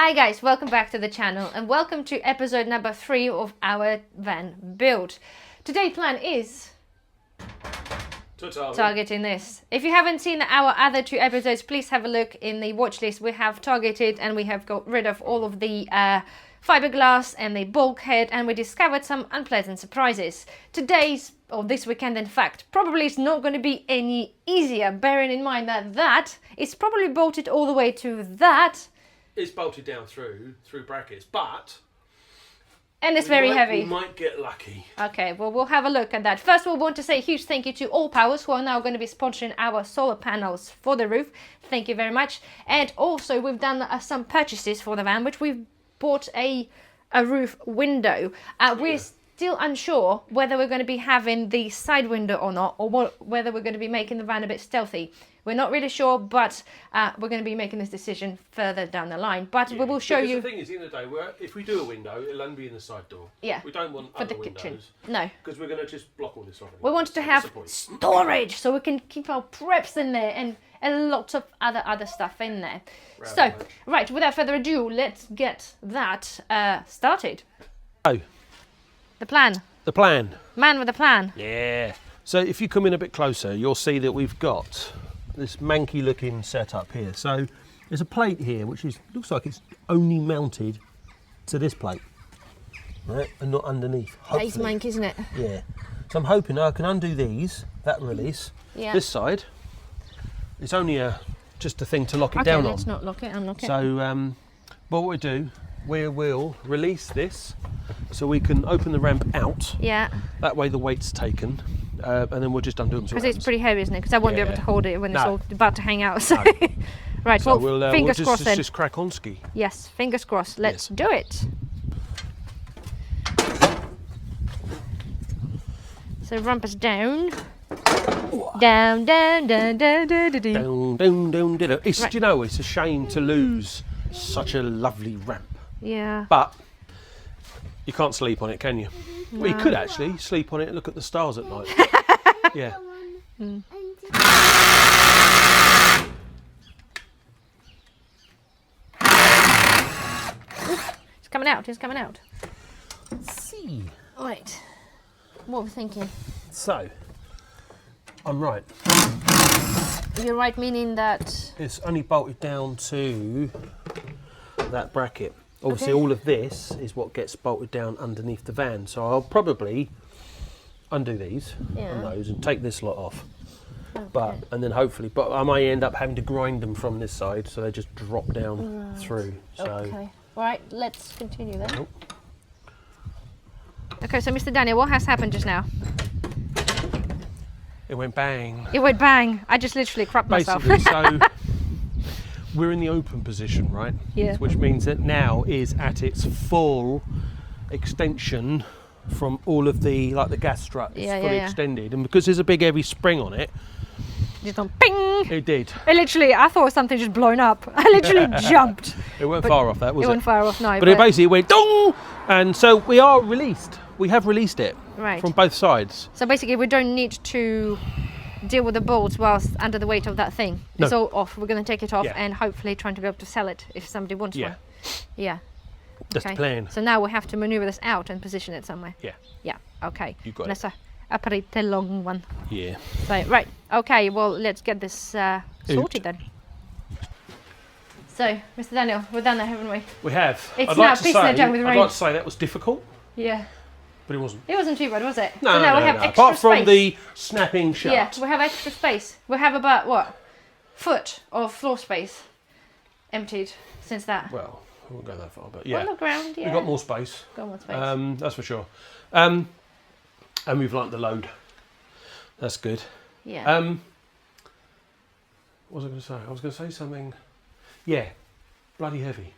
Hi guys, welcome back to the channel and welcome to episode number 3 of our van build. Today's plan is targeting this. If you haven't seen our other 2 episodes, please have a look in the watch list. We have targeted and we have got rid of all of the fiberglass and the bulkhead, and we discovered some unpleasant surprises. Today's, or this weekend in fact, probably is not going to be any easier, bearing in mind that that is probably bolted all the way to that. It's bolted down through brackets, but... And it's very heavy. We might get lucky. Okay, well, we'll have a look at that. First, we want to say a huge thank you to ALLPOWERS, who are now going to be sponsoring our solar panels for the roof. Thank you very much. And also, we've done some purchases for the van, which we've bought a roof window. We're still unsure whether we're going to be having the side window or not, or whether we're going to be making the van a bit stealthy. We're not really sure, but we're going to be making this decision further down the line. But we will show you. The thing is, at the end of the day, if we do a window, it'll only be in the side door. Yeah. We don't want for other the kitchen. windows. No. Because we're going to just block all this off. We want to have storage, so we can keep our preps in there and a lot of other stuff in there. So, right, without further ado, let's get that started. Oh. The plan. The plan. Man with a plan. Yeah. So if you come in a bit closer, you'll see that we've got this manky looking setup here. So there's a plate here which looks like it's only mounted to this plate, right, and not underneath. That is manky, isn't it? Yeah. So I'm hoping I can undo that release. Yeah. This side, it's only just a thing to lock it down on. Let's not lock it, unlock it. So what we do, we will release this so we can open the ramp out. Yeah. That way the weight's taken. And then we'll just undo them. Because it's pretty heavy, isn't it? Because I won't be able to hold it when it's all about to hang out. So. No. Right, so well, fingers crossed then. Just crack on ski. Yes, fingers crossed. Let's do it. So ramp us down. Down, down, down, down, down, down. Down, down, down, down. Do you know, it's a shame to lose such a lovely ramp. Yeah. But you can't sleep on it, can you? No. Well, you could actually sleep on it and look at the stars at night. Yeah. Mm. It's coming out, it's coming out. Let's see. Right. What are we thinking? So, I'm right. You're right, meaning that... It's only bolted down to that bracket. Obviously, all of this is what gets bolted down underneath the van. So I'll probably undo these on those and take this lot off. Okay. And then hopefully, but I might end up having to grind them from this side, so they just drop down through. So. Okay. Right, let's continue then. Oh. Okay, so Mr. Daniel, what has happened just now? It went bang. It went bang. I just literally crapped myself. So we're in the open position, right? Yeah. Which means that now is at its full extension from all of the, like the gas strut is fully extended. And because there's a big heavy spring on it. Just gone ping! It did. It literally, I thought something just blown up. I literally jumped. It weren't far off that, was it? It wasn't far off, no. But it basically went dong! And so we are released. We have released it. Right. From both sides. So basically we don't need to deal with the bolts whilst under the weight of that thing. No. It's all off. We're going to take it off and hopefully trying to be able to sell it if somebody wants one. Yeah. That's the plan. So now we have to maneuver this out and position it somewhere. Yeah. Yeah. Okay. You got it. Apparate the long one. Yeah. So right. Okay. Well, let's get this sorted then. So, Mr. Daniel, we're done there, haven't we? We have. It's now pissing down with rain. I'd like to say that was difficult. Yeah. But it wasn't. It wasn't too bad, was it? No, so now we have extra apart from space. the snapping shut. Yeah, we have extra space. We have about, what, foot of floor space emptied since that. Well, I won't go that far, but yeah. On the ground, yeah. We've got more space. Got more space. That's for sure. And we've learnt the load. That's good. Yeah. What was I going to say? I was going to say something. Yeah, bloody heavy.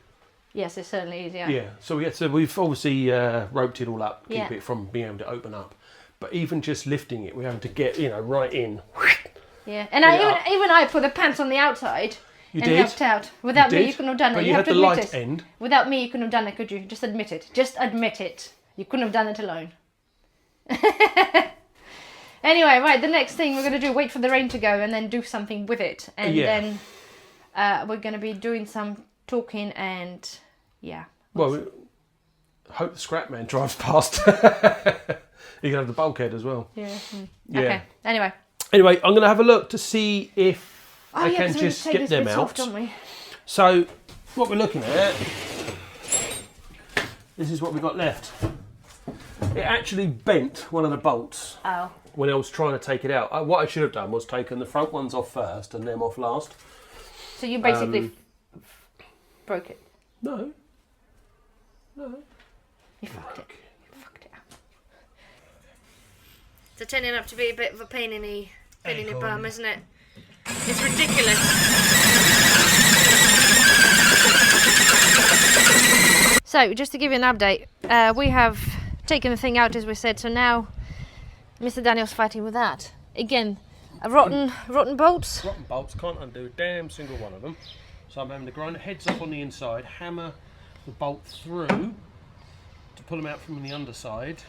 Yes, it certainly is, yeah. Yeah, so we've obviously roped it all up, keep it from being able to open up. But even just lifting it, we're having to get, right in. Yeah, and even I put the pants on the outside helped out. Without me, you couldn't have done it. But you had the light end. Without me, you couldn't have done it, could you? Just admit it. Just admit it. You couldn't have done it alone. Anyway, right, the next thing we're going to do, wait for the rain to go and then do something with it. And then we're going to be doing some talking and yeah. Well, hope the scrap man drives past. You can have the bulkhead as well. Yeah. Yeah. Okay. Anyway, I'm going to have a look to see if I yeah, can 'cause we just take get this them bits out. off, don't we? So, what we're looking at, this is what we got left. It actually bent one of the bolts Oh. when I was trying to take it out. What I should have done was taken the front ones off first and them off last. So you basically broke it. No. You fucked it. You fucked it up. It's turning up to be a bit of a pain in the bum, isn't it? It's ridiculous. So, just to give you an update, we have taken the thing out as we said, so now Mr. Daniel's fighting with that. Again, rotten bolts. Rotten bolts, can't undo a damn single one of them. So I'm having to grind the heads up on the inside, hammer the bolt through to pull them out from the underside.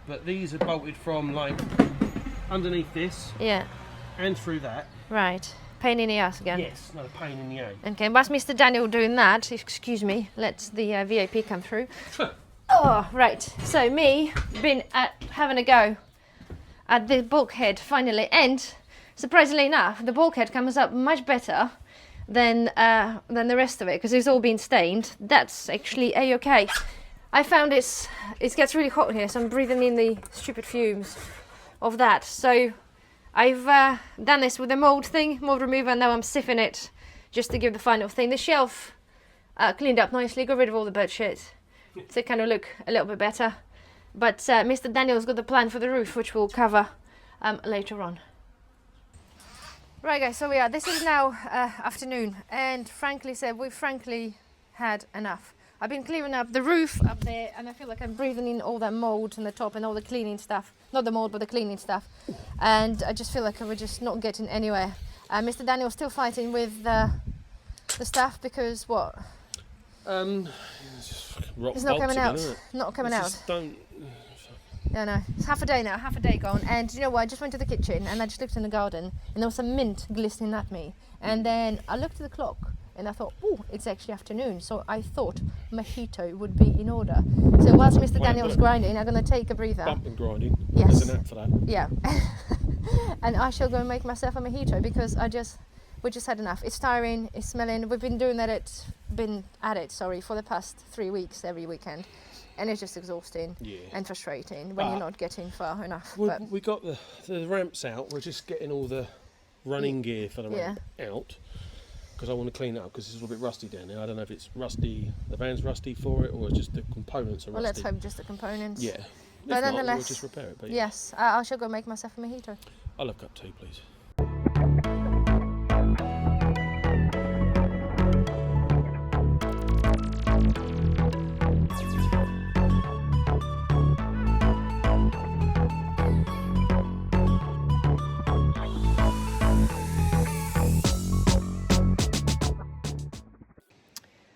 But these are bolted from like underneath this and through that. Right. Pain in the ass again. Yes, another pain in the ass. Okay, whilst Mr. Daniel doing that, excuse me, let the VIP come through. Oh, right. So me been having a go at the bulkhead finally, and surprisingly enough, the bulkhead comes up much better than the rest of it because it's all been stained. That's actually a-okay. I found it gets really hot here, so I'm breathing in the stupid fumes of that. So I've done this with the mold remover, and now I'm sieving it just to give the final thing. The shelf cleaned up nicely, got rid of all the bird shit, so it kind of look a little bit better. But Mr. Daniel's got the plan for the roof, which we'll cover later on. Right guys, so this is now afternoon, and we've frankly had enough. I've been clearing up the roof up there, and I feel like I'm breathing in all that mold on the top and all the cleaning stuff. Not the mold, but the cleaning stuff. And I just feel like we're just not getting anywhere. Mr. Daniel's still fighting with the stuff because what? It's not coming out. Not coming out. Yeah, no. It's half a day now, half a day gone. And you know what? I just went to the kitchen and I just looked in the garden and there was some mint glistening at me. And then I looked at the clock and I thought, oh, it's actually afternoon. So I thought mojito would be in order. So whilst Mr. Daniel's grinding, I'm going to take a breather. Bump and grinding. Yes. There's an app for that. Yeah. And I shall go and make myself a mojito because we just had enough. It's tiring, it's smelling. We've been doing been at it, for the past 3 weeks, every weekend. And it's just exhausting and frustrating when you're not getting far enough. We got the ramps out. We're just getting all the running gear for the ramp out because I want to clean it up because it's a little bit rusty down there. I don't know if it's rusty, the van's rusty for it, or just the components are rusty. Well, let's hope just the components. Yeah. But nonetheless, we'll just repair it. But yes, I shall go make myself a mojito. I'll look up too, please.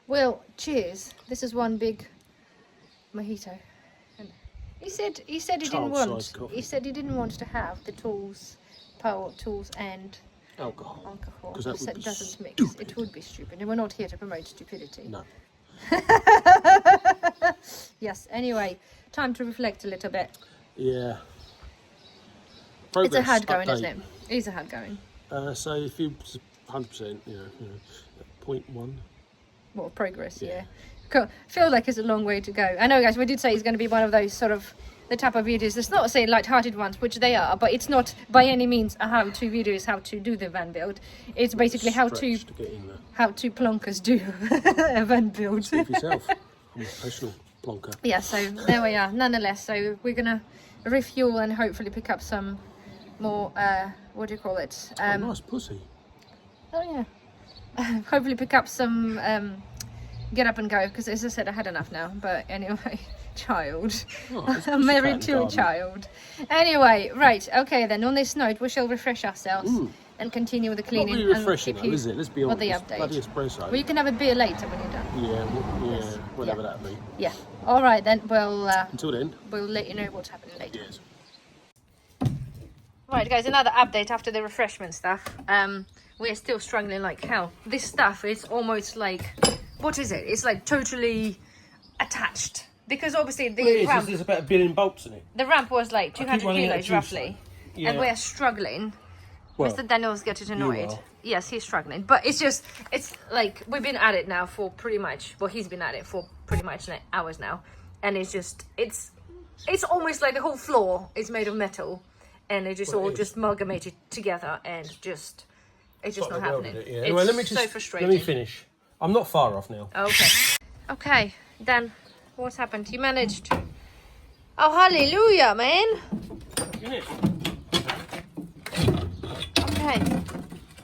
Well, cheers. This is one big mojito. And he said he didn't want. He said he didn't want to have the tools, power tools, and alcohol. Because that doesn't mix. Stupid. It would be stupid. And we're not here to promote stupidity. No. Yes. Anyway, time to reflect a little bit. Yeah. It's a hard going, isn't it? It is a hard going. So if you 100%, 0.1. Well, progress, yeah. Cool. Feel like it's a long way to go. I know, guys, we did say it's going to be one of those sort of the type of videos. It's not say light-hearted ones, which they are, but it's not by any means a how-to video. Is how to do the van build. It's basically how to plonkers do a van build. Speak for yourself. I'm a professional plonker. Yeah. So there we are. Nonetheless, so we're gonna refuel and hopefully pick up some more. What do you call it? Nice pussy. Oh yeah. Hopefully pick up some get up and go because as I said I had enough now, but anyway, child. I'm married to a child. Anyway, right, okay then, on this note we shall refresh ourselves and continue with the cleaning. Not really refreshing though, is it? Let's be honest. The update. Bloody espresso. Well, you can have a beer later when you're done. Yeah, whatever that be. Yeah. All right then, we'll until then we'll let you know what's happening later. Yes. Right guys, another update after the refreshment stuff. We're still struggling like hell. This stuff is almost like, what is it? It's like totally attached because obviously the Well, ramp, there's about 1 billion bolts in it. the ramp was like keep 200 running out of kilos juice, roughly, though. Yeah. and we're struggling. Well, Mr. Daniel's getting annoyed. are. Yes, he's struggling, but it's like we've been at it now for pretty much. Well, he's been at it for pretty much like hours now, and it's almost like the whole floor is made of metal, and it just all just amalgamated together, and it's just not happening. Yeah. It's Anyway, let me so frustrating. Let me finish. I'm not far off now. Okay, Dan, what's happened? You managed. Oh, hallelujah, man. Okay.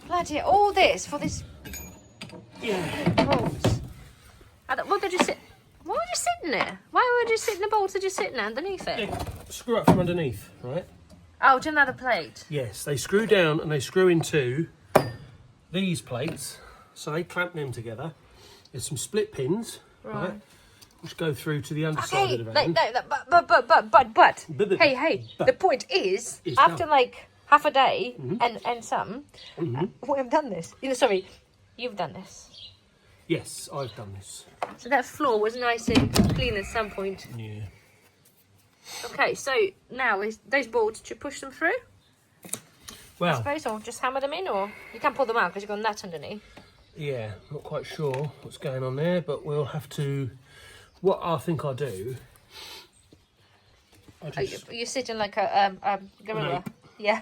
Bloody all this for this. Yeah. Bolts. What did you sit? Why were you sitting there? Why would you sit in the bolts? Are just sitting underneath it? Screw up from underneath, right? Oh, to another plate. Yes, they screw down and they screw into these plates, so they clamp them together. There's some split pins, right, which go through to the underside of the van. But hey, the point is, after done. like half a day and some, we have done this. Sorry, you've done this. Yes, I've done this. So that floor was nice and clean at some point. Yeah. Okay, so now is those bolts to push them through? Well, I suppose, or just hammer them in, or you can't pull them out because you've got that underneath. yeah, not quite sure what's going on there, but we'll have to. What I think I'll do. You're sitting like a gorilla. No. Yeah.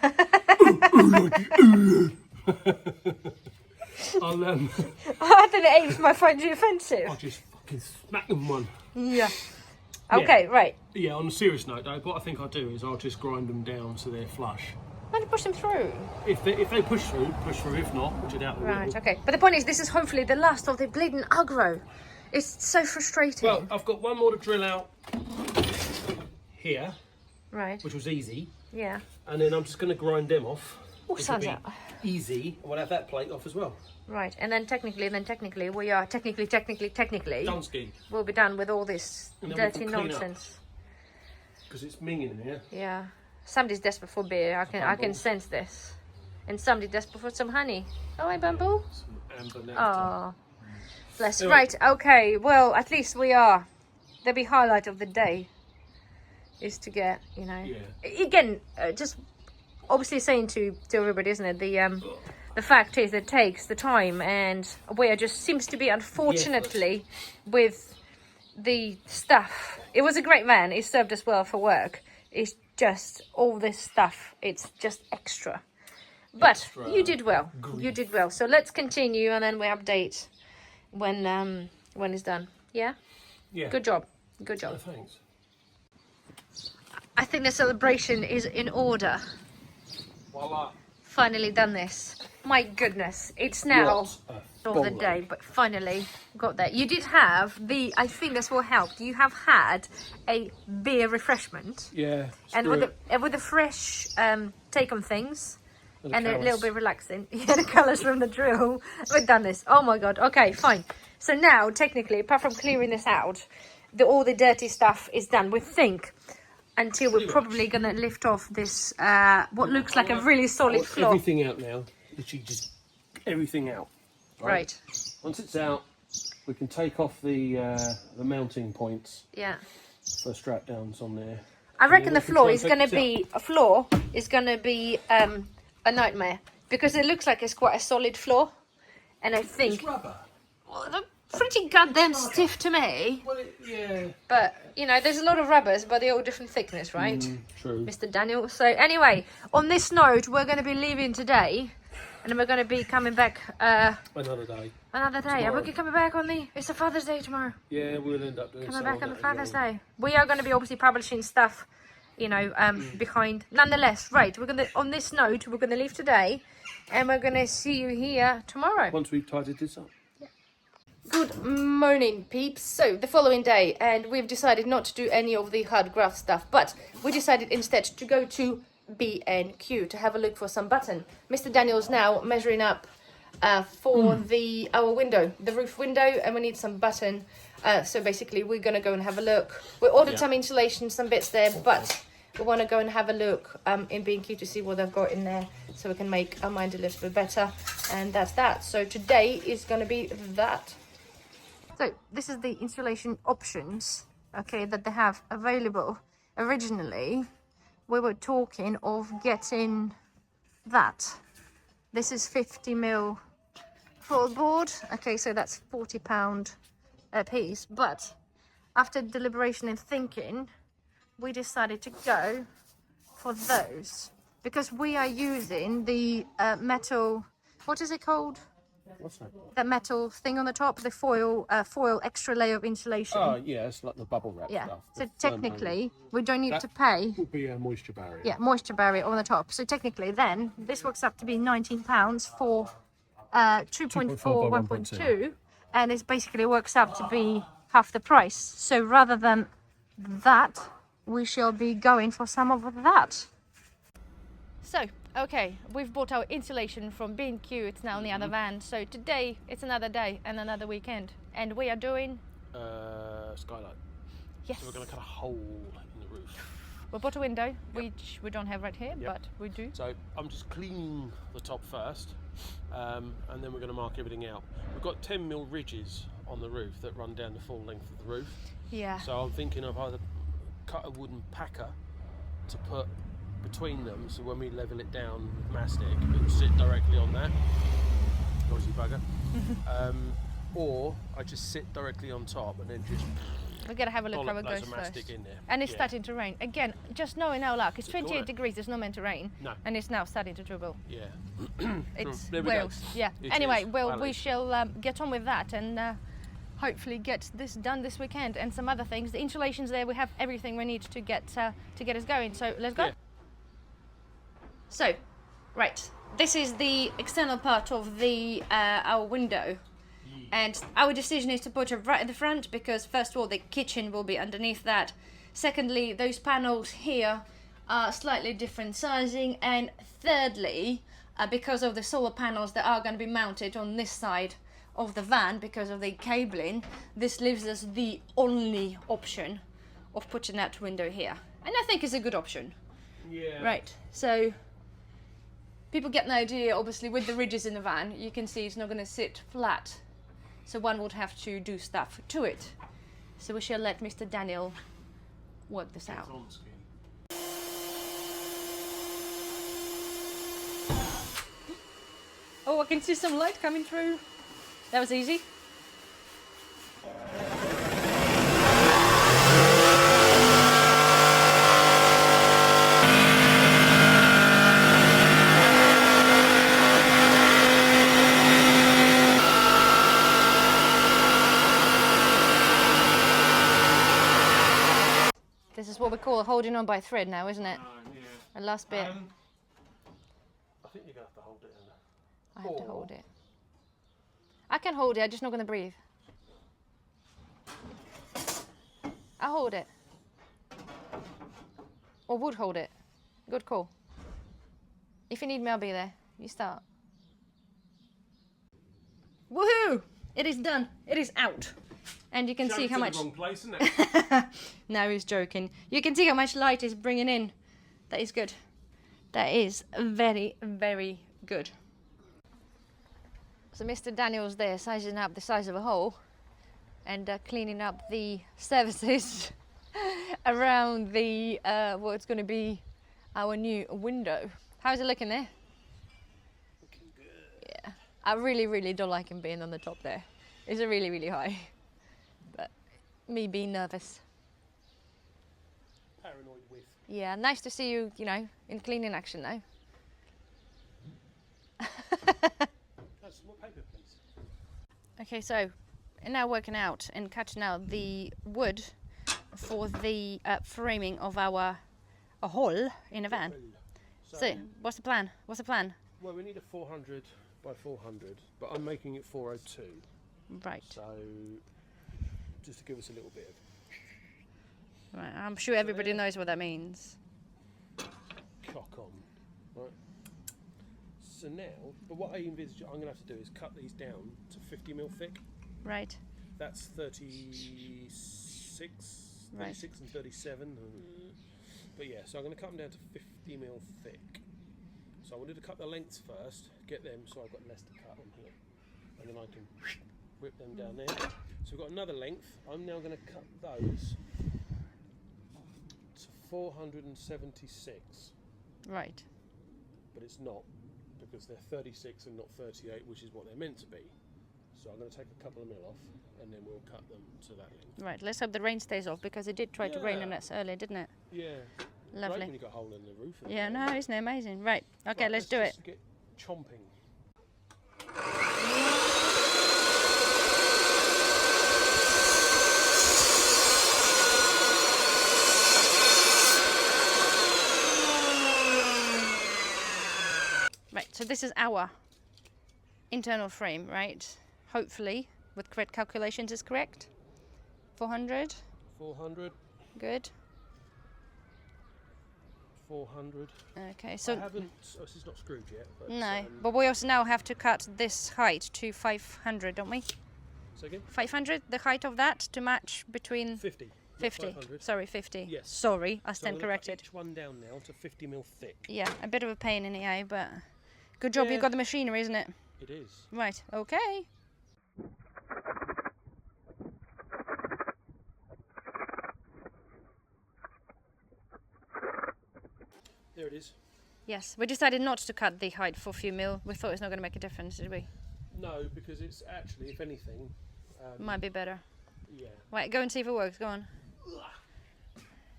I'll I think the apes might find you offensive. I'll just fucking smack them one. Yeah. Okay, right. Yeah, on a serious note though, what I think I'll do is I'll just grind them down so they're flush. Why don't you push them through? If they push through. If not, which I doubt they will. Right, okay. But the point is, this is hopefully the last of the bleeding aggro. It's so frustrating. Well, I've got one more to drill out here, right. which was easy, Yeah. and then I'm just going to grind them off. Oh, Which will sounds be out. easy, and we'll have that plate off as well. Right, and then technically, we are technically, Done ski. we'll be done with all this And then we dirty can clean up. nonsense. Because it's minging in here. Yeah. Somebody's desperate for beer. I can sense this. And somebody desperate for some honey. Oh, hey, Bamboo. Amber nectar. Oh, bless. Anyway. Right, okay. Well, at least we are. The big highlight of the day is to get, Yeah. Again, just obviously saying to everybody, isn't it? The fact is it takes the time, and where just seems to be, unfortunately, with the stuff. It was a great van. It served us well for work. It's just all this stuff. It's just extra. But you did well. You did well. So let's continue, and then we update when it's done. Yeah. Yeah. Good job. Good job. Oh, thanks. I think the celebration is in order. Voila. Finally done this. My goodness, it's now What of the day, but finally got there. You did have I think this will help. You have had a beer refreshment. Yeah. And with the fresh take on things and a colours. little bit relaxing. Yeah, the colours from the drill. We've done this. Oh my god. Okay, fine. So now, technically, apart from clearing this out, all the dirty stuff is done. We think until we're probably going to lift off this, what looks like a really solid floor. Everything out now. Literally just everything out. Right. Once it's out, we can take off the mounting points Yeah. for strap downs on there. I reckon we the can floor try is and going to take be a nightmare because it looks like it's quite a solid floor, and I think It's rubber. well, they're pretty goddamn stiff to me. Well, yeah. But there's a lot of rubbers, but they're all different thickness, right, True. Mr. Daniel? So anyway, on this note, we're going to be leaving today, and then we're going to be coming back Another day. another day. Tomorrow. Are we coming back on it's the Father's Day tomorrow? Yeah, we'll end up doing Coming some back of on the that as Father's well. Day. We are going to be obviously publishing stuff, behind. Nonetheless, right, on this note, we're going to leave today, and we're going to see you here tomorrow. Once we've tidied this up. Good morning, peeps. So, the following day, and we've decided not to do any of the hard graft stuff, but we decided instead to go to B&Q to have a look for some button. Mr. Daniel's now measuring up for our window, the roof window, and we need some button. So basically, we're going to go and have a look. We ordered some insulation, some bits there, but we want to go and have a look in B&Q to see what they've got in there, so we can make our mind a little bit better. And that's that. So today is going to be that. So this is the insulation options, okay, that they have available. Originally, we were talking of getting that. This is 50mm full board. Okay, so that's £40 a piece. But after deliberation and thinking, we decided to go for those because we are using the metal, what is it called? What's that? That metal thing on the top, the foil extra layer of insulation. Oh, yeah, it's like the bubble wrap Yeah. stuff. So technically, we don't need to pay. Would be a moisture barrier. Yeah, moisture barrier on the top. So technically, then this works up to be £19 for 2.4 by 1.2, and it basically works up to be half the price. So rather than that, we shall be going for some of that. So, okay, we've bought our insulation from B&Q. It's now in the other van. So today, it's another day and another weekend. And we are doing... skylight. Yes. So we're going to cut a hole in the roof. We bought a window, which we don't have right here, but we do. So I'm just cleaning the top first, and then we're going to mark everything out. We've got 10mm ridges on the roof that run down the full length of the roof. Yeah. So I'm thinking of either cut a wooden packer to put between them, so when we level it down with mastic, it will sit directly on that. Noisy bugger. Or I just sit directly on top and then just... We've got to have a look how it goes first. In there. And it's starting to rain. Again, just knowing our luck, it's 28 degrees. degrees, it's not meant to rain. No. And it's now starting to dribble. Yeah. It's There we Wales. go. Yeah. It Anyway, is. well, Valid. we shall get on with that and hopefully get this done this weekend and some other things. The insulation's there. We have everything we need to get us going. So let's go. Yeah. So, right. This is the external part of the our window. And our decision is to put it right at the front because first of all the kitchen will be underneath that. Secondly, those panels here are slightly different sizing, and thirdly, because of the solar panels that are going to be mounted on this side of the van because of the cabling, this leaves us the only option of putting that window here, and I think it's a good option. Yeah. Right, so people get an idea. Obviously with the ridges in the van, you can see it's not going to sit flat. So one would have to do stuff to it. So we shall let Mr. Daniel work this out. Oh, I can see some light coming through. That was easy. This is what we call holding on by thread now, isn't it? Yeah. The last bit. I think you're going to have to hold it. I have to hold it. I can hold it, I'm just not going to breathe. I'll hold it. Or would hold it. Good call. If you need me, I'll be there. You start. Woohoo! It is done. It is out. And you can see how much... wrong place, isn't it? No, he's joking. You can see how much light is bringing in. That is good. That is very, very good. So Mr. Daniel's there sizing up the size of a hole and cleaning up the surfaces around the what's going to be our new window. How's it looking there? Looking good. Yeah. I really, really don't like him being on the top there. It's really, really high. But me being nervous. Paranoid with. Yeah, nice to see you, you know, in cleaning action though. That's more paper, please. Okay, so now working out and cutting out the wood for the framing of our hole in a van. So, what's the plan? What's the plan? Well, we need a 400 by 400, but I'm making it 402. Right. So, just to give us a little bit of Right. I'm sure everybody knows what that means. cock on. Right. So now, but what I envisage I'm going to have to do is cut these down to 50mm thick. Right. That's 36 Right. and 37. But yeah, so I'm going to cut them down to 50mm thick. So I wanted to cut the lengths first, get them so I've got less to cut on here. And then I can whip them down there. So we've got another length. I'm now going to cut those to 476. Right. But it's not, because they're 36 and not 38, which is what they're meant to be. So I'm going to take a couple of mil off, and then we'll cut them to that length. Right, let's hope the rain stays off, because it did try to rain on us earlier, didn't it? Yeah. Lovely. Great when you got a hole in the roof. Yeah, no, isn't it amazing? Right, okay, Right, let's do it. Just get chomping. Right, so this is our internal frame, right? Hopefully, with correct calculations, is correct. 400. 400. Good. 400. Okay, so I haven't. Oh, this is not screwed yet. But, no, but we also now have to cut this height to 500, don't we? Say again? 500, the height of that to match between 50. 50. Sorry, 50. Yes. Sorry, I So stand I'm gonna corrected. cut each one down now to 50 mil thick. Yeah, a bit of a pain in the eye, but good job Yeah. you've got the machinery, isn't it? It is. Right, okay. There it is. Yes, we decided not to cut the height for a few mil. We thought it's not going to make a difference, did we? No, because it's actually, if anything, Might be better. yeah. Right, go and see if it works. Go on.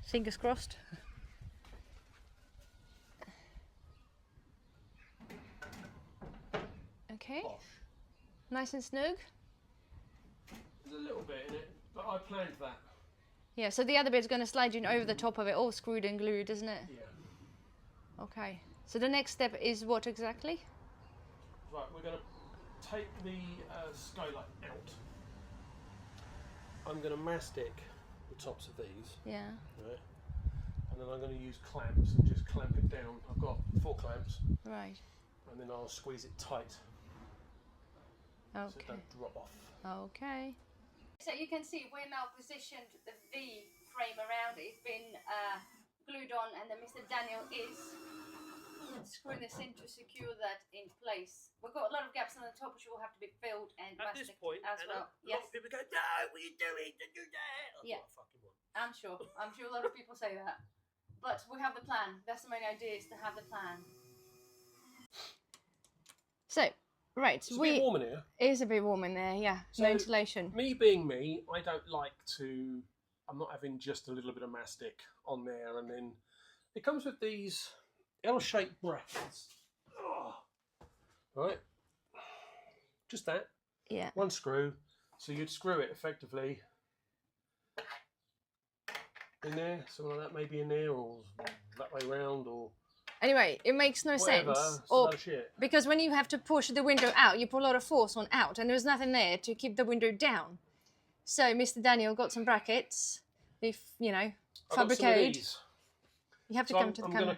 Fingers crossed. Okay. Bosh. Nice and snug. There's a little bit in it, but I planned that. Yeah, so the other bit's going to slide in over the top of it, all screwed and glued, isn't it? Yeah. Okay. So the next step is what exactly? Right, we're going to take the skylight out. I'm going to mastic the tops of these. Yeah. Right. And then I'm going to use clamps and just clamp it down. I've got 4 clamps. Right. And then I'll squeeze it tight. So it Okay. don't drop off. Okay. So you can see we're now positioned the V frame around it. It's been glued on, and then Mr. Daniel is screwing this in to secure that in place. We've got a lot of gaps on the top which will have to be filled and At this mastic point, as and well. a lot Yes, of people go, no, what are you doing? Don't do that. That's Yeah. what I fucking want. I'm sure. I'm sure a lot of people say that. But we have the plan. That's the main idea, is to have the plan. So, right, It's a bit warm in here. It is a bit warm in there, yeah. So, no insulation. Me being me, I don't like to. I'm not having just a little bit of mastic on there, and then it comes with these L-shaped brackets. Oh. Right, just that. Yeah. One screw, so you'd screw it effectively in there, something like that, maybe in there, or that way round, or Anyway, it makes no whatever. sense. It's a load of shit. Because when you have to push the window out, you put a lot of force on out, and there's nothing there to keep the window down. So Mr. Daniel got some brackets. If you know, I've got some of fabricate. these. You have to So come to the camera.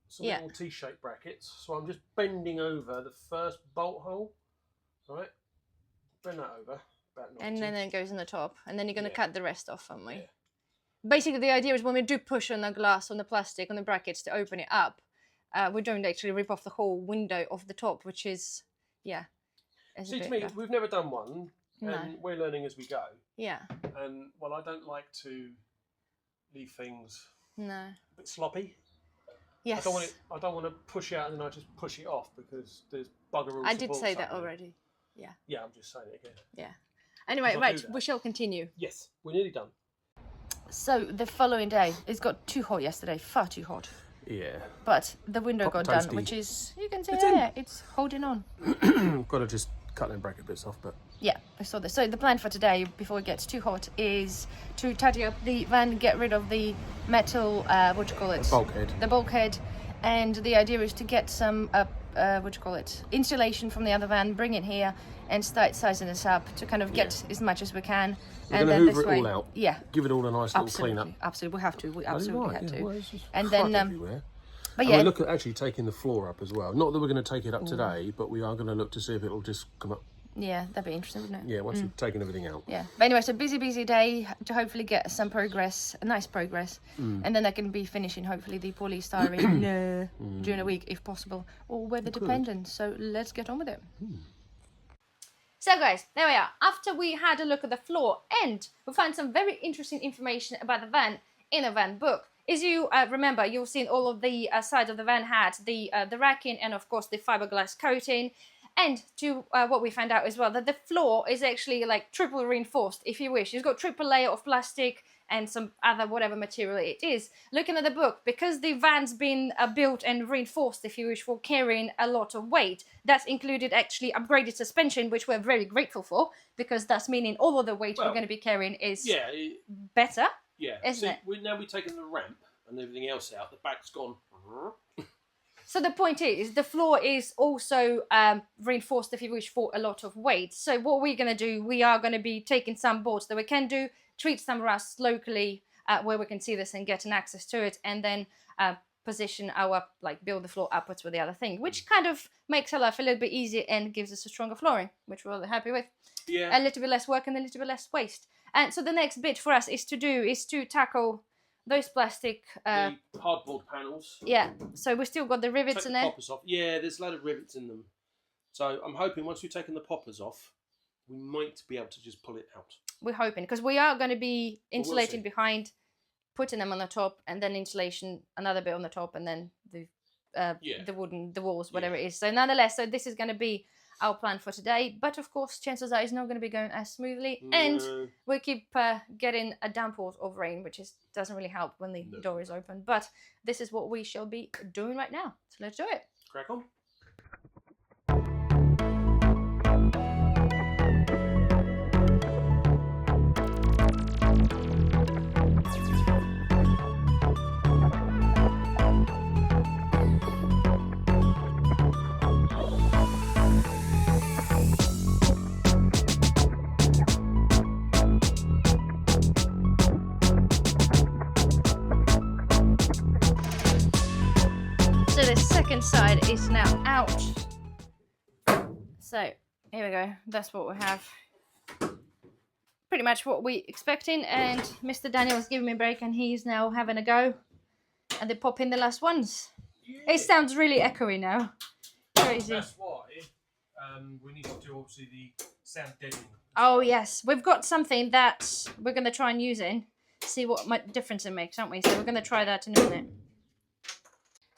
Some Yeah. little T-shaped brackets. So I'm just bending over the first bolt hole. Right, bend that over about 90. And then it goes in the top, and then you're going to Yeah. cut the rest off, aren't we? Yeah. Basically, the idea is when we do push on the glass, on the plastic, on the brackets to open it up, we don't actually rip off the whole window off the top, which is, yeah. is a See, to bit me, rough. we've never done one, No. and we're learning as we go. Yeah, And well, I don't like to leave things no. a bit sloppy. Yes. I don't want to push out and then I just push it off because there's bugger all I did supports say that happening. already. Yeah, Yeah, I'm just saying it again. yeah. Anyway, I'll right, do that. we shall continue. Yes, we're nearly done. So the following day, it got too hot yesterday, far too hot. Yeah. But the window got Toasty. done, which is, you can see It's in. there, it's holding on. Got to just cut them bracket bits off, but Yeah, I saw this. So the plan for today, before it gets too hot, is to tidy up the van, get rid of the metal, what do you call it? bulkhead. The bulkhead. And the idea is to get some, insulation from the other van, bring it here, and start sizing this up to kind of get as much as we can. We're and going to then hoover this it way, all out. Yeah, Give it all a nice little absolutely, clean up. absolutely. We have to. We absolutely have to. Well, it's just And crud then, everywhere. but And yeah, we look at actually taking the floor up as well. Not that we're going to take it up today, but we are going to look to see if it'll just come up. yeah, that'd be interesting, wouldn't it? Yeah, once we've taken everything out. Yeah. But anyway, so busy day to hopefully get some progress, a nice progress, and then I can be finishing hopefully the polystyrene during a week if possible, or weather dependent. So let's get on with it. So guys, there we are. After we had a look at the floor and we found some very interesting information about the van in a van book. As you remember, you've seen all of the sides of the van had the racking and of course the fiberglass coating. And to what we found out as well, that the floor is actually like triple reinforced, if you wish. It's got triple layer of plastic and some other whatever material it is. Looking at the book, because the van's been built and reinforced, if you wish, for carrying a lot of weight, that's included actually upgraded suspension, which we're very grateful for, because that's meaning all of the weight we're going to be carrying is better. Yeah, isn't it? Now we've taken the ramp and everything else out, the back's gone. So the point is, the floor is also reinforced, if you wish, for a lot of weight. So what we're going to do, we are going to be taking some boards that we can do, treat some rust locally where we can see this and get an access to it, and then position our, build the floor upwards with the other thing, which kind of makes our life a little bit easier and gives us a stronger flooring, which we're really happy with. Yeah. A little bit less work and a little bit less waste. And so the next bit for us is to tackle those plastic... the cardboard panels. Yeah, so we've still got the rivets in there. Poppers off. Yeah, there's a load of rivets in them. So I'm hoping once we've taken the poppers off, we might be able to just pull it out. We're hoping, because we are going to be insulating behind, putting them on the top, and then insulation, another bit on the top, and then the walls, whatever it is. So nonetheless, so this is going to be our plan for today, but of course chances are it's not going to be going as smoothly, and we keep getting a downpour of rain, which doesn't really help when the door is open, but this is what we shall be doing right now, so let's do it. Crack on. Side is now out, so here we go, that's what we have, pretty much what we expecting, and Mr. Daniel's giving me a break and he's now having a go and they pop in the last ones. It sounds really echoey now, crazy. That's why we need to do obviously the sound deadening. Oh yes, we've got something that we're going to try and use in, see what difference it makes, aren't we? So we're going to try that in a minute.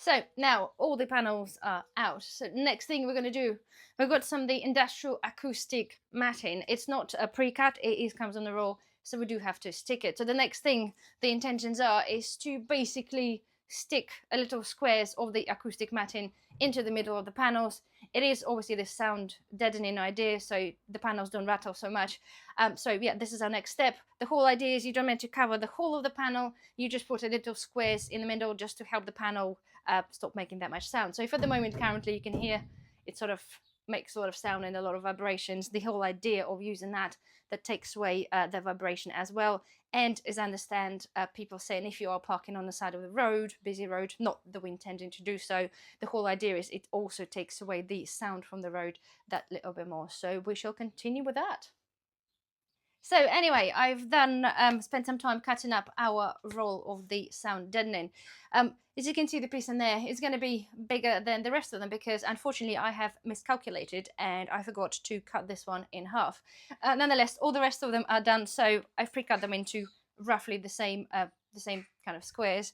So now all the panels are out. So next thing we're going to do, we've got some of the industrial acoustic matting. It's not a pre-cut, it comes on the roll, so we do have to stick it. So the next thing the intentions is to basically stick a little squares of the acoustic matting into the middle of the panels. It is obviously the sound deadening idea, so the panels don't rattle so much. So yeah, this is our next step. The whole idea is you don't meant to cover the whole of the panel, you just put a little squares in the middle just to help the panel stop making that much sound. So if at the moment currently you can hear it sort of makes a lot of sound and a lot of vibrations, the whole idea of using that takes away the vibration as well. And as I understand, people saying if you are parking on the side of the road, busy road, not that we're intending to do so, the whole idea is it also takes away the sound from the road that little bit more. So we shall continue with that. So anyway, I've then spent some time cutting up our roll of the sound deadening. As you can see, the piece in there is going to be bigger than the rest of them because unfortunately I have miscalculated and I forgot to cut this one in half. Nonetheless, all the rest of them are done, so I've pre-cut them into roughly the same kind of squares.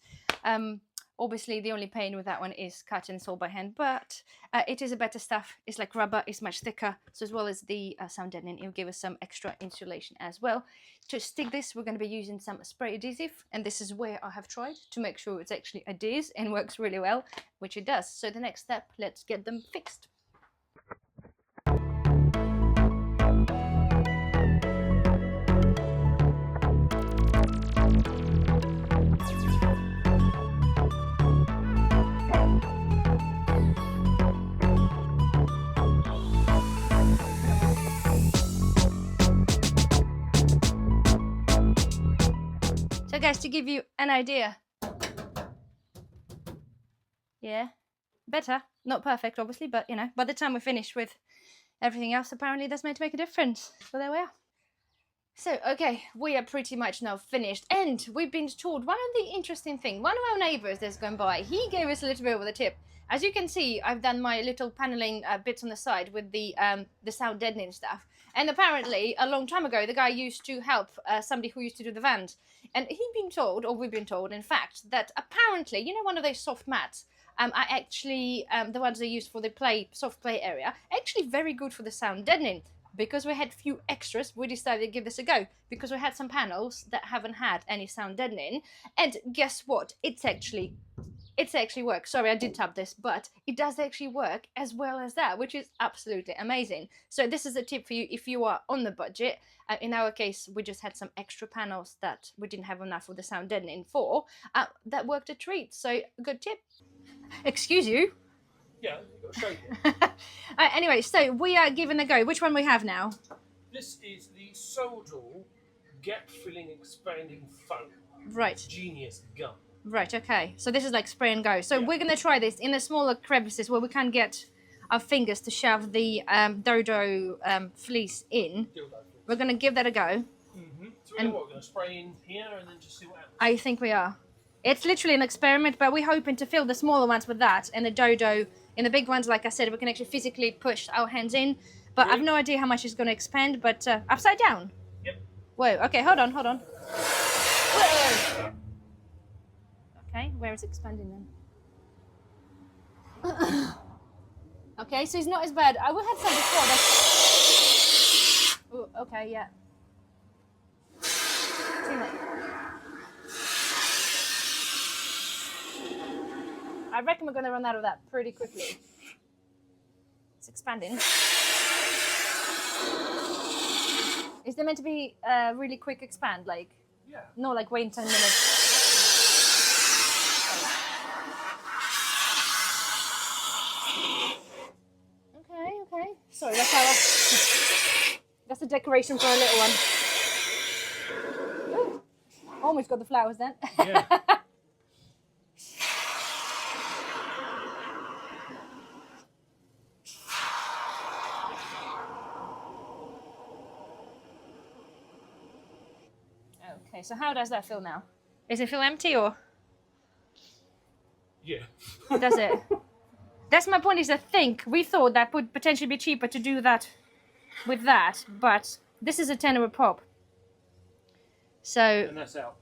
Obviously, the only pain with that one is cutting this all by hand, but it is a better stuff. It's like rubber, it's much thicker. So as well as the sound deadening, it will give us some extra insulation as well. To stick this, we're going to be using some spray adhesive, and this is where I have tried to make sure it's actually adheres and works really well, which it does. So the next step, let's get them fixed. So guys, to give you an idea, yeah, better, not perfect obviously, but you know, by the time we're finished with everything else, apparently that's meant to make a difference. So there we are. So, okay, we are pretty much now finished, and we've been told one of the interesting things. One of our neighbours that's gone by, he gave us a little bit of a tip. As you can see, I've done my little paneling bits on the side with the sound deadening stuff, And apparently, a long time ago, the guy used to help somebody who used to do the van. And he'd been told, or we've been told, in fact, that apparently, you know, one of those soft mats are actually, the ones they use for the soft play area, actually very good for the sound deadening. Because we had few extras, we decided to give this a go. Because we had some panels that haven't had any sound deadening. And guess what? It's actually works. Sorry, I did tap this, but it does actually work as well as that, which is absolutely amazing. So this is a tip for you if you are on the budget. In our case, we just had some extra panels that we didn't have enough of the sound deadening for. That worked a treat. So good tip. Excuse you. Yeah, you've got to shake it. Anyway, so we are giving a go. Which one we have now? This is the Soldal Gap Filling Expanding Foam. Right. Genius gun. Right, okay. So this is like spray and go. So we're going to try this in the smaller crevices where we can't get our fingers to shove the dodo fleece in. We're going to give that a go. So we're going to spray in here and then just see what happens? I think we are. It's literally an experiment, but we're hoping to fill the smaller ones with that, and the dodo, in the big ones, like I said, we can actually physically push our hands in. But I've no idea how much it's going to expand, but upside down? Yep. Whoa, okay, hold on. Whoa. Okay, where is it expanding then? Okay, so it's not as bad. I will have some before. Ooh, okay, yeah. Too much. I reckon we're going to run out of that pretty quickly. It's expanding. Is there meant to be a really quick expand? Like, yeah. No, like wait 10 minutes. Okay. Sorry, that's a decoration for a little one. Ooh, almost got the flowers then. Yeah. Okay, so how does that feel now? Does it feel empty or? Yeah. Does it? That's my point, is I think we thought that would potentially be cheaper to do that with that, but this is a tenner a pop. So. And that's out.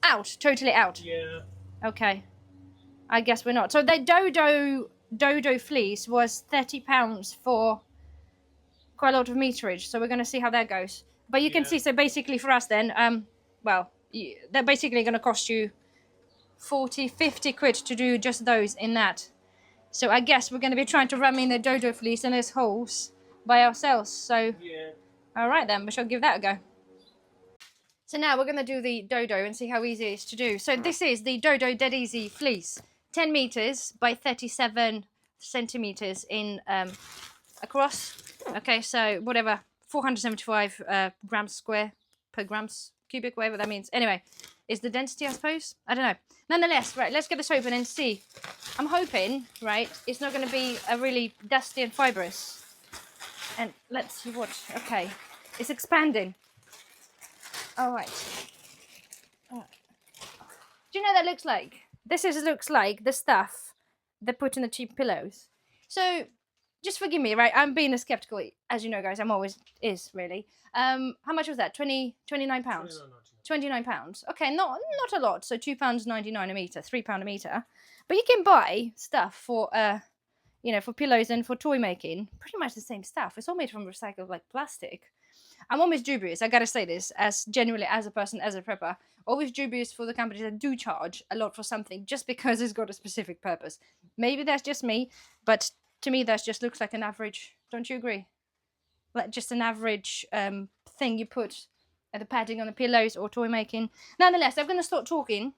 Out, totally out. Yeah. Okay. I guess we're not. So the dodo fleece was £30 for quite a lot of meterage, so we're going to see how that goes. But you can see, so basically for us then, they're basically going to cost you 40-50 quid to do just those in that. So I guess we're going to be trying to ram in the dodo fleece in those holes by ourselves. So, all right then, we shall give that a go. So now we're going to do the dodo and see how easy it is to do. So this is the dodo Dead Easy fleece, 10 meters by 37 centimeters in across. Okay, so whatever, 475 grams square per grams cubic, whatever that means. Anyway, is the density, I suppose? I don't know. Nonetheless, right, let's get this open and see. I'm hoping, right, it's not going to be a really dusty and fibrous. And let's see what, okay, it's expanding. All right. Do you know what that looks like? Looks like the stuff they put in the cheap pillows. So, just forgive me, right? I'm being a skeptical, as you know, guys. I'm always really. How much was that? £29? £29. Okay, not a lot. So £2.99 a meter, £3 a meter. But you can buy stuff for for pillows and for toy making. Pretty much the same stuff. It's all made from recycled like plastic. I'm always dubious. I gotta say this, as genuinely as a person, as a prepper, always dubious for the companies that do charge a lot for something just because it's got a specific purpose. Maybe that's just me, but to me that just looks like an average. Don't you agree? Like just an average thing you put at the padding on the pillows or toy making. Nonetheless, I'm gonna stop talking,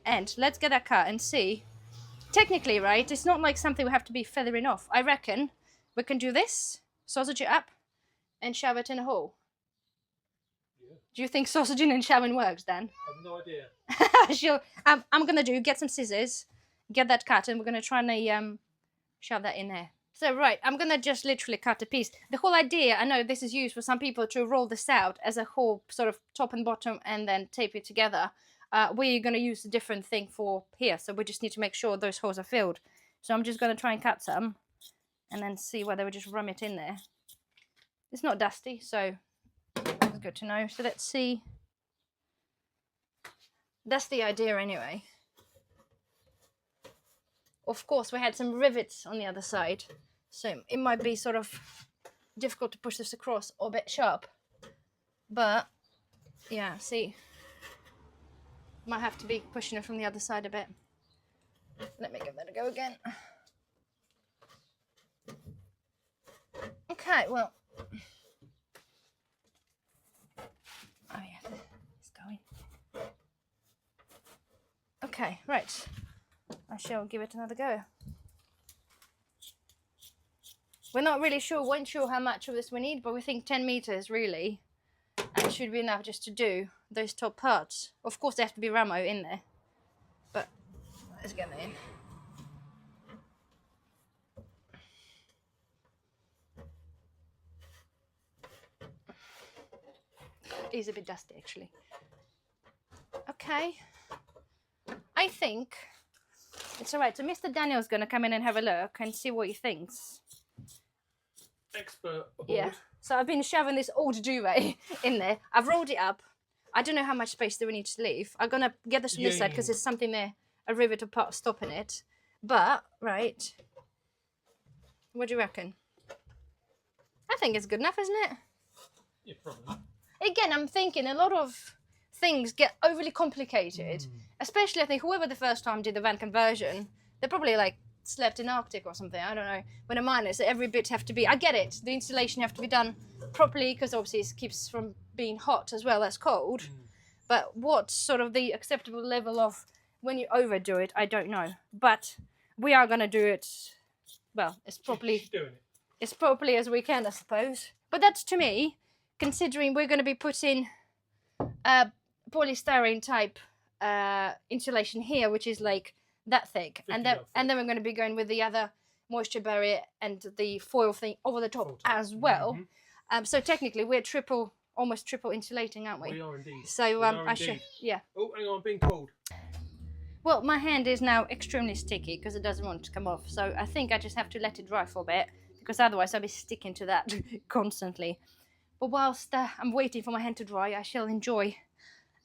and let's get that cut and see. Technically, right, it's not like something we have to be feathering off. I reckon we can do this, sausage it up, and shove it in a hole. Yeah. Do you think sausaging and shoving works, Dan? I have no idea. Sure. I'm going to get some scissors, get that cut, and we're going to try and shove that in there. So, right, I'm going to just literally cut a piece. The whole idea, I know this is used for some people to roll this out as a whole sort of top and bottom and then tape it together. We're going to use a different thing for here, so we just need to make sure those holes are filled. So I'm just going to try and cut some and then see whether we just ram it in there. It's not dusty, so that's good to know. So let's see. That's the idea anyway. Of course, we had some rivets on the other side, so it might be sort of difficult to push this across or a bit sharp. But yeah, see, might have to be pushing it from the other side a bit. Let me give that a go again. Okay, well, oh yeah, it's going. Okay, right. I shall give it another go. We're not really sure, weren't sure how much of this we need, but we think 10 meters really, and it should be enough just to do those top parts. Of course, there have to be ramo in there, but let's get that in. It is a bit dusty actually. Okay, I think it's all right. So Mr. Daniel's going to come in and have a look and see what he thinks. Expert aboard. Yeah. So I've been shoving this old duvet in there. I've rolled it up. I don't know how much space do we need to leave. I'm going to get this from this side because there's something there, a rivet or part stopping it. But, right. What do you reckon? I think it's good enough, isn't it? Yeah, probably. Again, I'm thinking a lot of things get overly complicated. Especially, I think, whoever the first time did the van conversion, they probably like slept in Arctic or something, I don't know. When a mine is, every bit have to be, I get it, the installation have to be done properly because obviously it keeps from being hot as well as cold. But what sort of the acceptable level of when you overdo it, I don't know. But we are going to do it, well, as properly as we can, I suppose. But that's, to me, considering we're going to be putting polystyrene type insulation here, which is like that thick, and then we're going to be going with the other moisture barrier and the foil thing over the top as well. So technically we're almost triple insulating, aren't we? We are indeed. So I should, yeah. Oh, hang on, I'm being called. Well, my hand is now extremely sticky because it doesn't want to come off. So I think I just have to let it dry for a bit because otherwise I'll be sticking to that constantly. But whilst I'm waiting for my hand to dry, I shall enjoy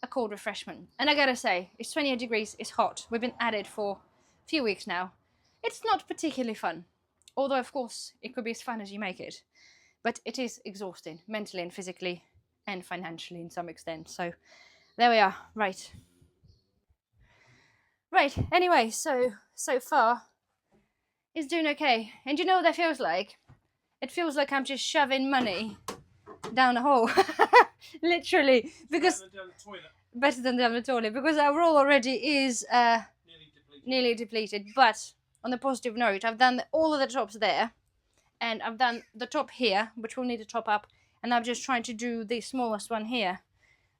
a cold refreshment. And I gotta say, it's 28 degrees, it's hot. We've been at it for a few weeks now. It's not particularly fun. Although, of course, it could be as fun as you make it. But it is exhausting, mentally and physically, and financially in some extent. So, there we are. Right. Right, anyway, so far, it's doing okay. And you know what that feels like? It feels like I'm just shoving money down a hole. Literally, because better than down the toilet, because our roll already is nearly depleted. But on the positive note, I've done all of the tops there, and I've done the top here, which will need to top up, and I'm just trying to do the smallest one here.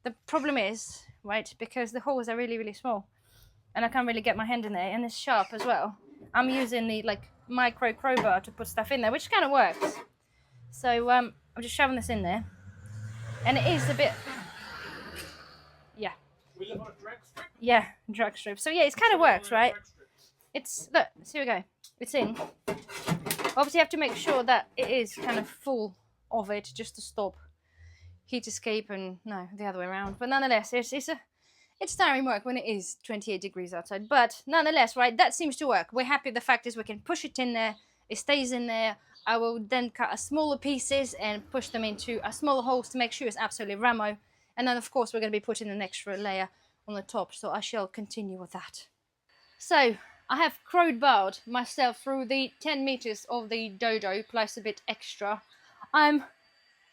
The problem is, right, because the holes are really, really small, and I can't really get my hand in there, and it's sharp as well. I'm using the like micro crowbar to put stuff in there, which kind of works. So I'm just shoving this in there, and it is a bit, yeah. We live on a drag strip? Yeah, drag strip. So yeah, it kind of works, right? It's, look, so here we go. It's in. Obviously you have to make sure that it is kind of full of it just to stop heat escape and, no, the other way around. But nonetheless, it's tiring work when it is 28 degrees outside. But nonetheless, right, that seems to work. We're happy. The fact is we can push it in there. It stays in there. I will then cut smaller pieces and push them into smaller holes to make sure it's absolutely ramo. And then, of course, we're going to be putting an extra layer on the top. So I shall continue with that. So I have crowbarred myself through the 10 meters of the dodo plus a bit extra. I'm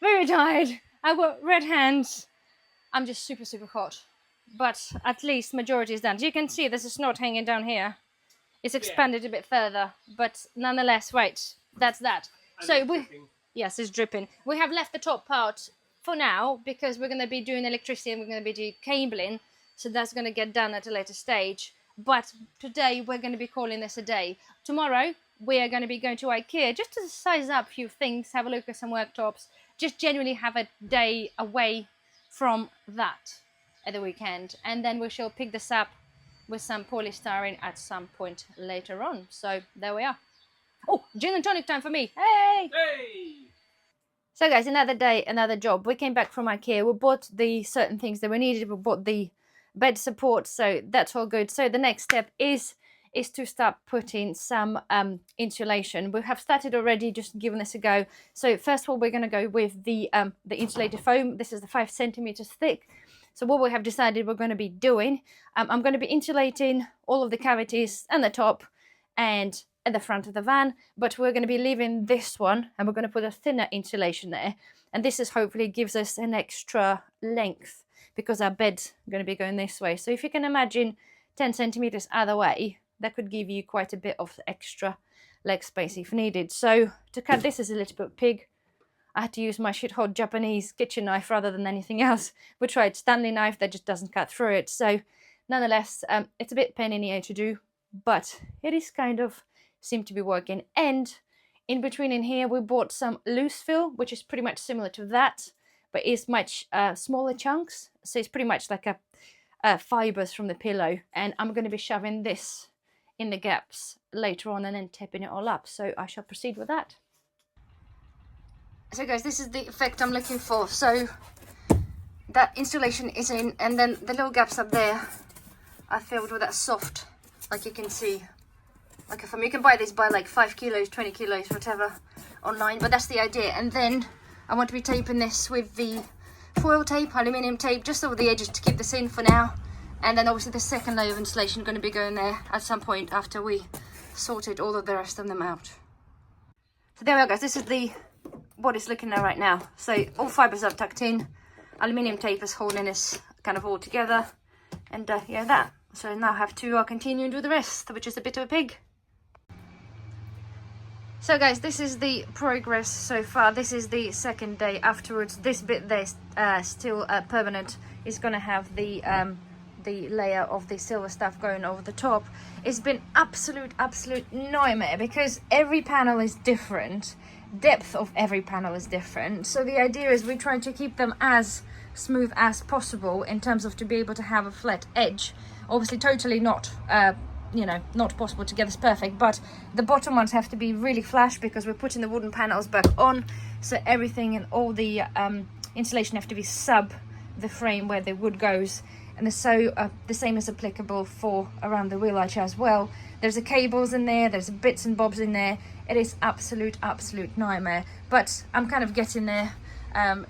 very tired. I've got red hands. I'm just super, super hot. But at least majority is done. As you can see, there's a snot hanging down here. It's expanded a bit further, but nonetheless, right, that's that. And so yes, it's dripping. We have left the top part for now because we're going to be doing electricity and we're going to be doing cabling. So that's going to get done at a later stage. But today we're going to be calling this a day. Tomorrow we are going to be going to IKEA just to size up a few things, have a look at some worktops, just genuinely have a day away from that at the weekend, and then we shall pick this up with some polystyrene at some point later on. So there we are. Oh, gin and tonic time for me. Hey! Hey! So guys, another day, another job. We came back from IKEA. We bought the certain things that we needed. We bought the bed support, so that's all good. So the next step is to start putting some insulation. We have started already, just giving this a go. So first of all, we're going to go with the insulated foam. This is the 5 centimeters thick. So what we have decided we're going to be doing, I'm going to be insulating all of the cavities and the top and at the front of the van, but we're going to be leaving this one and we're going to put a thinner insulation there, and this is hopefully gives us an extra length because our bed's going to be going this way. So if you can imagine 10 centimeters either way, that could give you quite a bit of extra leg space if needed. So to cut this is a little bit big. I had to use my shit hot Japanese kitchen knife rather than anything else. We tried Stanley knife, that just doesn't cut through it. So nonetheless, it's a bit pain in the ear to do, but it is kind of seem to be working. And in between in here we bought some loose fill, which is pretty much similar to that, but is much smaller chunks. So it's pretty much like a fibers from the pillow, and I'm going to be shoving this in the gaps later on and then taping it all up. So I shall proceed with that. So guys, this is the effect I'm looking for. So that insulation is in, and then the little gaps up there are filled with that soft, like you can see, like if you can buy this by like 5 kilos, 20 kilos, whatever, online, but that's the idea. And then I want to be taping this with the foil tape, aluminium tape, just over the edges to keep this in for now. And then obviously the second layer of insulation going to be going there at some point after we sorted all of the rest of them out. So there we go guys, this is what it's looking at right now. So all fibers are tucked in, aluminium tape is holding this kind of all together, and yeah, that. So now I have to continue and do the rest, which is a bit of a pig. So guys, this is the progress so far. This is the second day afterwards. This bit there still permanent is going to have the layer of the silver stuff going over the top. It's been absolute nightmare because every panel is different. Depth of every panel is different. So the idea is we're trying to keep them as smooth as possible in terms of to be able to have a flat edge. Obviously totally not you know, not possible to get this perfect, but the bottom ones have to be really flush because we're putting the wooden panels back on, so everything and all the insulation have to be sub the frame where the wood goes. And so the same is applicable for around the wheel arch as well. There's the cables in there, there's bits and bobs in there. It is absolute nightmare, but I'm kind of getting there.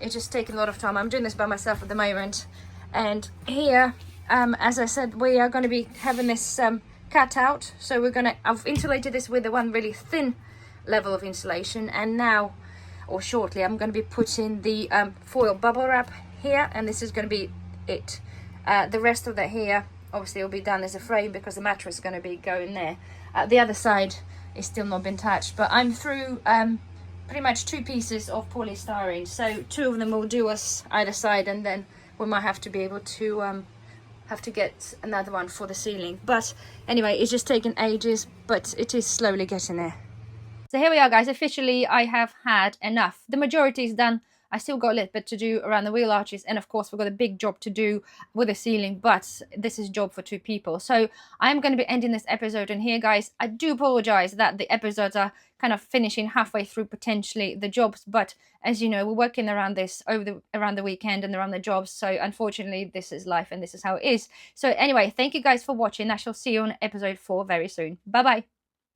It's just taking a lot of time. I'm doing this by myself at the moment, and here as I said, we are going to be having this cut out. So I've insulated this with the one really thin level of insulation, and now or shortly I'm going to be putting the foil bubble wrap here, and this is going to be it. The rest of that here obviously will be done as a frame because the mattress is going to be going there. The other side is still not been touched, but I'm through pretty much 2 pieces of polystyrene, so 2 of them will do us either side, and then we might have to be able to get another one for the ceiling. But anyway, it's just taken ages, but it is slowly getting there. So here we are guys, officially I have had enough. The majority is done. I still got a little bit to do around the wheel arches, and of course we've got a big job to do with the ceiling, but this is a job for 2 people. So I'm going to be ending this episode in here guys. I do apologize that the episodes are kind of finishing halfway through potentially the jobs, but as you know, we're working around this around the weekend and around the jobs, so unfortunately this is life and this is how it is. So anyway, thank you guys for watching. I shall see you on episode 4 very soon. Bye bye.